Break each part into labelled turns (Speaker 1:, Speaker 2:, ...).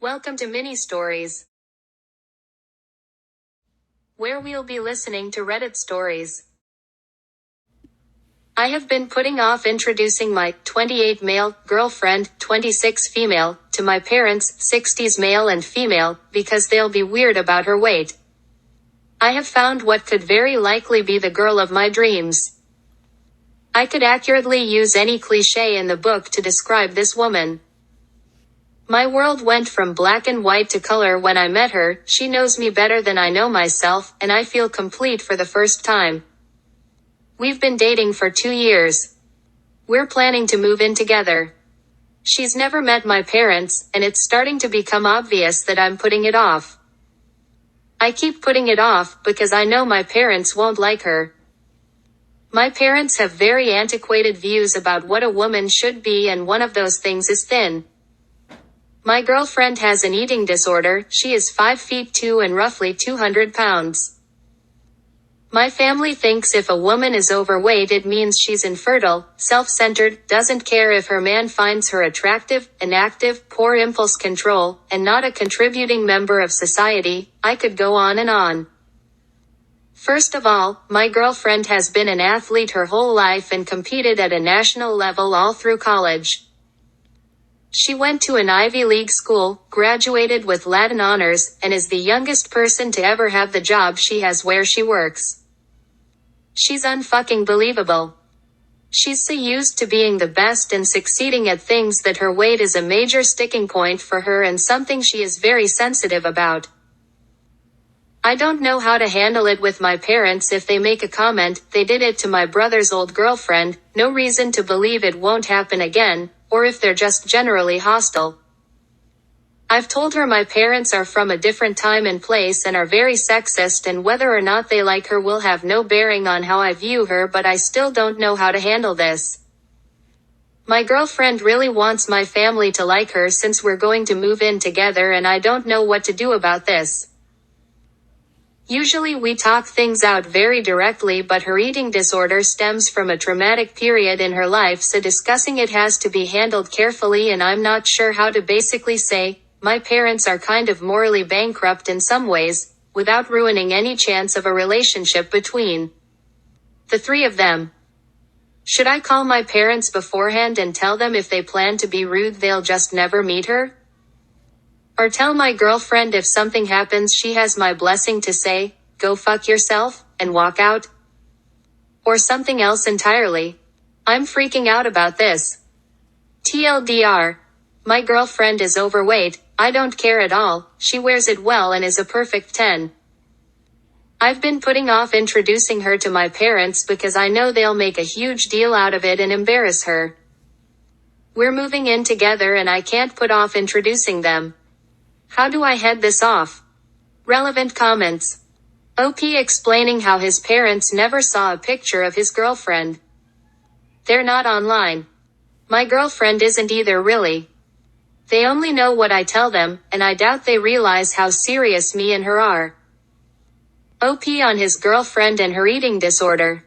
Speaker 1: Welcome to Mini Stories, where we'll be listening to Reddit stories. I have been putting off introducing my 28 male girlfriend, 26 female, to my parents, 60s male and female, because they'll be weird about her weight. I have found what could very likely be the girl of my dreams. I could accurately use any cliché in the book to describe this woman. My world went from black and white to color when I met her. She knows me better than I know myself, and I feel complete for the first time. We've been dating for 2 years. We're planning to move in together. She's never met my parents, and it's starting to become obvious that I'm putting it off. I keep putting it off because I know my parents won't like her. My parents have very antiquated views about what a woman should be, and one of those things is thin. My girlfriend has an eating disorder. She is 5 feet 2 and roughly 200 pounds. My family thinks if a woman is overweight it means she's infertile, self-centered, doesn't care if her man finds her attractive, inactive, poor impulse control, and not a contributing member of society. I could go on and on. First of all, my girlfriend has been an athlete her whole life and competed at a national level all through college. She went to an Ivy League school, graduated with Latin honors, and is the youngest person to ever have the job she has where she works. She's unfucking believable. She's so used to being the best and succeeding at things that her weight is a major sticking point for her and something she is very sensitive about. I don't know how to handle it with my parents if they make a comment. They did it to my brother's old girlfriend, no reason to believe it won't happen again, or if they're just generally hostile. I've told her my parents are from a different time and place and are very sexist, and whether or not they like her will have no bearing on how I view her, but I still don't know how to handle this. My girlfriend really wants my family to like her since we're going to move in together, and I don't know what to do about this. Usually we talk things out very directly, but her eating disorder stems from a traumatic period in her life, so discussing it has to be handled carefully, and I'm not sure how to basically say, my parents are kind of morally bankrupt in some ways, without ruining any chance of a relationship between the three of them. Should I call my parents beforehand and tell them if they plan to be rude they'll just never meet her? Or tell my girlfriend if something happens she has my blessing to say, go fuck yourself, and walk out? Or something else entirely? I'm freaking out about this. TLDR. My girlfriend is overweight. I don't care at all. She wears it well and is a perfect 10. I've been putting off introducing her to my parents because I know they'll make a huge deal out of it and embarrass her. We're moving in together and I can't put off introducing them. How do I head this off? Relevant comments. OP explaining how his parents never saw a picture of his girlfriend. They're not online. My girlfriend isn't either, really. They only know what I tell them, and I doubt they realize how serious me and her are. OP on his girlfriend and her eating disorder.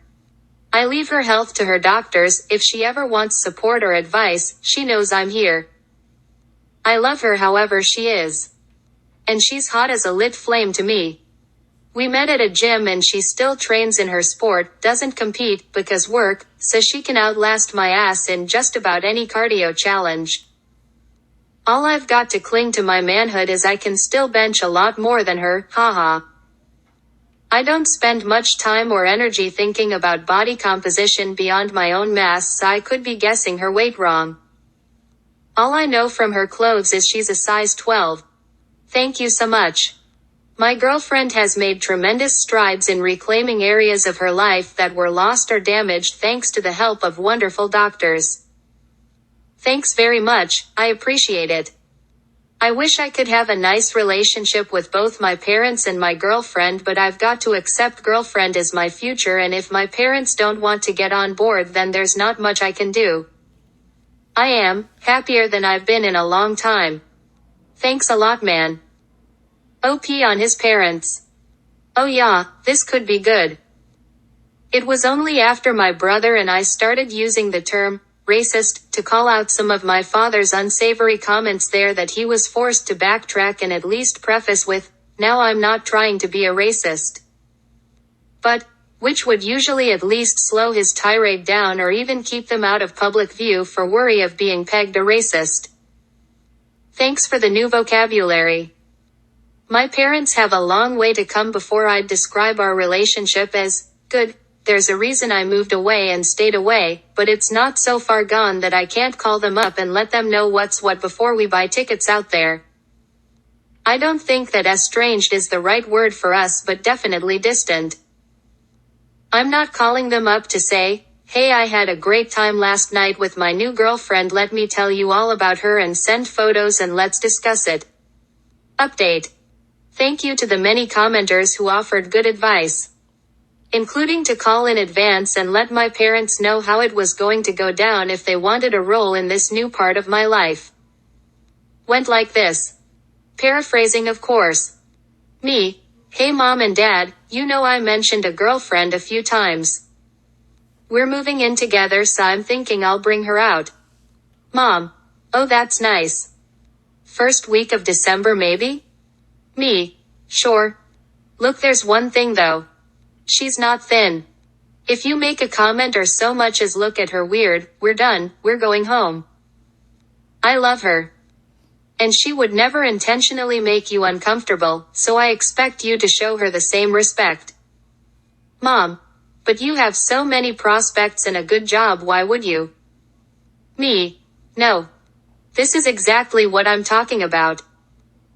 Speaker 1: I leave her health to her doctors. If she ever wants support or advice, she knows I'm here. I love her however she is. And she's hot as a lit flame to me. We met at a gym and she still trains in her sport, doesn't compete, because work, so she can outlast my ass in just about any cardio challenge. All I've got to cling to my manhood is I can still bench a lot more than her, haha. I don't spend much time or energy thinking about body composition beyond my own mass, so I could be guessing her weight wrong. All I know from her clothes is she's a size 12. Thank you so much. My girlfriend has made tremendous strides in reclaiming areas of her life that were lost or damaged thanks to the help of wonderful doctors. Thanks very much, I appreciate it. I wish I could have a nice relationship with both my parents and my girlfriend, but I've got to accept girlfriend as my future, and if my parents don't want to get on board then there's not much I can do. I am happier than I've been in a long time. Thanks a lot, man. OP on his parents. Oh yeah, this could be good. It was only after my brother and I started using the term racist, to call out some of my father's unsavory comments there that he was forced to backtrack and at least preface with, "Now I'm not trying to be a racist." But, which would usually at least slow his tirade down or even keep them out of public view for worry of being pegged a racist. Thanks for the new vocabulary. My parents have a long way to come before I'd describe our relationship as good. There's a reason I moved away and stayed away, but it's not so far gone that I can't call them up and let them know what's what before we buy tickets out there. I don't think that estranged is the right word for us, but definitely distant. I'm not calling them up to say, "Hey, I had a great time last night with my new girlfriend, let me tell you all about her and send photos and let's discuss it." Update. Thank you to the many commenters who offered good advice, including to call in advance and let my parents know how it was going to go down if they wanted a role in this new part of my life. Went like this. Paraphrasing, of course. Me: "Hey mom and dad, you know I mentioned a girlfriend a few times. We're moving in together, so I'm thinking I'll bring her out." Mom: "Oh, that's nice. First week of December maybe?" Me: "Sure. Look, there's one thing though. She's not thin. If you make a comment or so much as look at her weird, we're done, we're going home. I love her. And she would never intentionally make you uncomfortable, so I expect you to show her the same respect." Mom: "But you have so many prospects and a good job, why would you?" Me: "No. This is exactly what I'm talking about."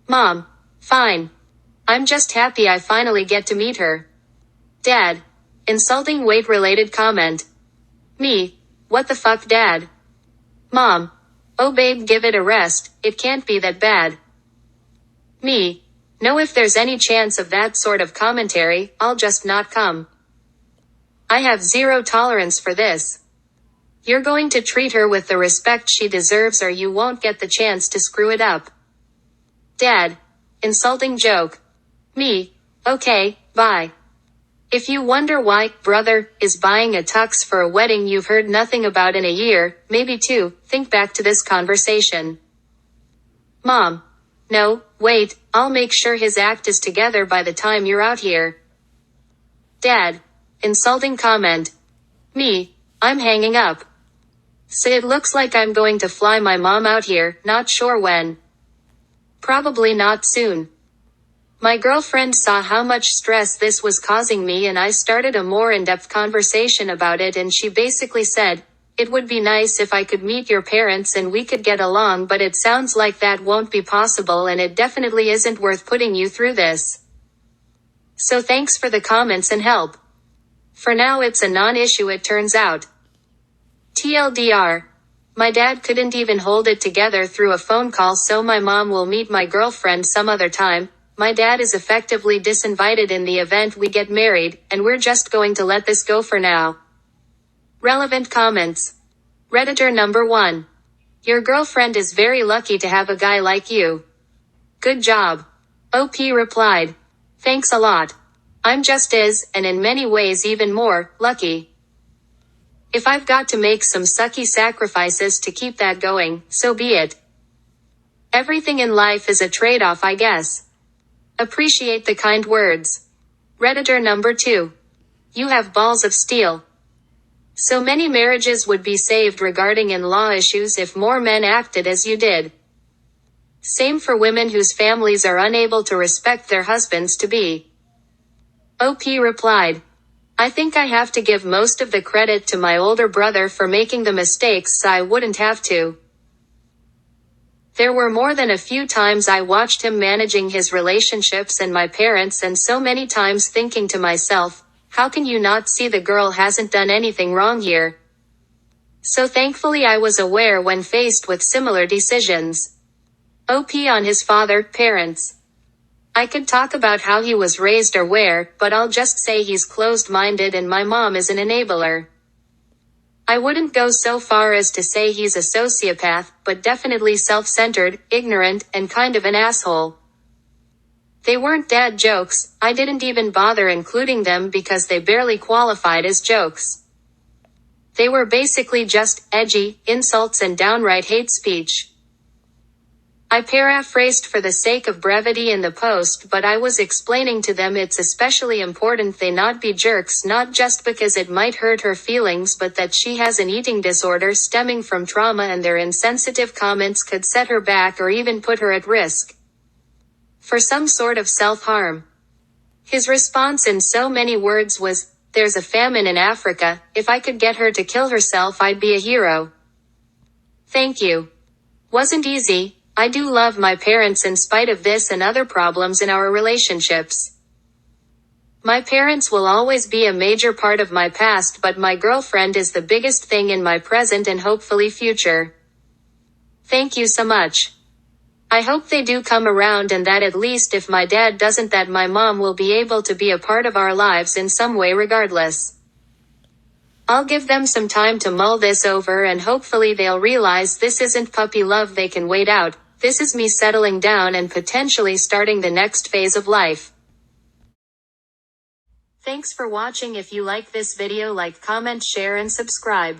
Speaker 1: Mom: "Fine. I'm just happy I finally get to meet her." Dad: "Insulting weight-related comment." Me: "What the fuck, Dad?" Mom: "Oh babe, give it a rest, it can't be that bad." Me: "No, if there's any chance of that sort of commentary, I'll just not come. I have zero tolerance for this. You're going to treat her with the respect she deserves or you won't get the chance to screw it up." Dad: "Insulting joke." Me: "Okay, bye." If you wonder why brother is buying a tux for a wedding you've heard nothing about in a year, maybe two, think back to this conversation. Mom: "No, wait, I'll make sure his act is together by the time you're out here." Dad: "Insulting comment." Me: "I'm hanging up. So it looks like I'm going to fly my mom out here, not sure when. Probably not soon. My girlfriend saw how much stress this was causing me and I started a more in-depth conversation about it and she basically said, 'It would be nice if I could meet your parents and we could get along, but it sounds like that won't be possible and it definitely isn't worth putting you through this. So thanks for the comments and help. For now it's a non-issue, it turns out.' TLDR. My dad couldn't even hold it together through a phone call, so my mom will meet my girlfriend some other time. My dad is effectively disinvited in the event we get married, and we're just going to let this go for now." Relevant comments. Redditor number 1. Your girlfriend is very lucky to have a guy like you. Good job. OP replied. Thanks a lot. I'm just as, and in many ways even more, lucky. If I've got to make some sucky sacrifices to keep that going, so be it. Everything in life is a trade-off, I guess. Appreciate the kind words. Redditor number 2. You have balls of steel. So many marriages would be saved regarding in-law issues if more men acted as you did. Same for women whose families are unable to respect their husbands to be. OP replied. I think I have to give most of the credit to my older brother for making the mistakes so I wouldn't have to. There were more than a few times I watched him managing his relationships and my parents, and so many times thinking to myself, how can you not see the girl hasn't done anything wrong here? So thankfully I was aware when faced with similar decisions. OP on his parents. I could talk about how he was raised or where, but I'll just say he's closed-minded and my mom is an enabler. I wouldn't go so far as to say he's a sociopath, but definitely self-centered, ignorant, and kind of an asshole. They weren't dad jokes, I didn't even bother including them because they barely qualified as jokes. They were basically just edgy insults and downright hate speech. I paraphrased for the sake of brevity in the post, but I was explaining to them it's especially important they not be jerks, not just because it might hurt her feelings, but that she has an eating disorder stemming from trauma and their insensitive comments could set her back or even put her at risk for some sort of self-harm. His response in so many words was, "There's a famine in Africa. If I could get her to kill herself, I'd be a hero." Thank you. Wasn't easy. I do love my parents in spite of this and other problems in our relationships. My parents will always be a major part of my past, but my girlfriend is the biggest thing in my present and hopefully future. Thank you so much. I hope they do come around, and that at least if my dad doesn't, that my mom will be able to be a part of our lives in some way regardless. I'll give them some time to mull this over, and hopefully they'll realize this isn't puppy love they can wait out. This is me settling down and potentially starting the next phase of life. Thanks for watching. If you like this video, like, comment, share, and subscribe.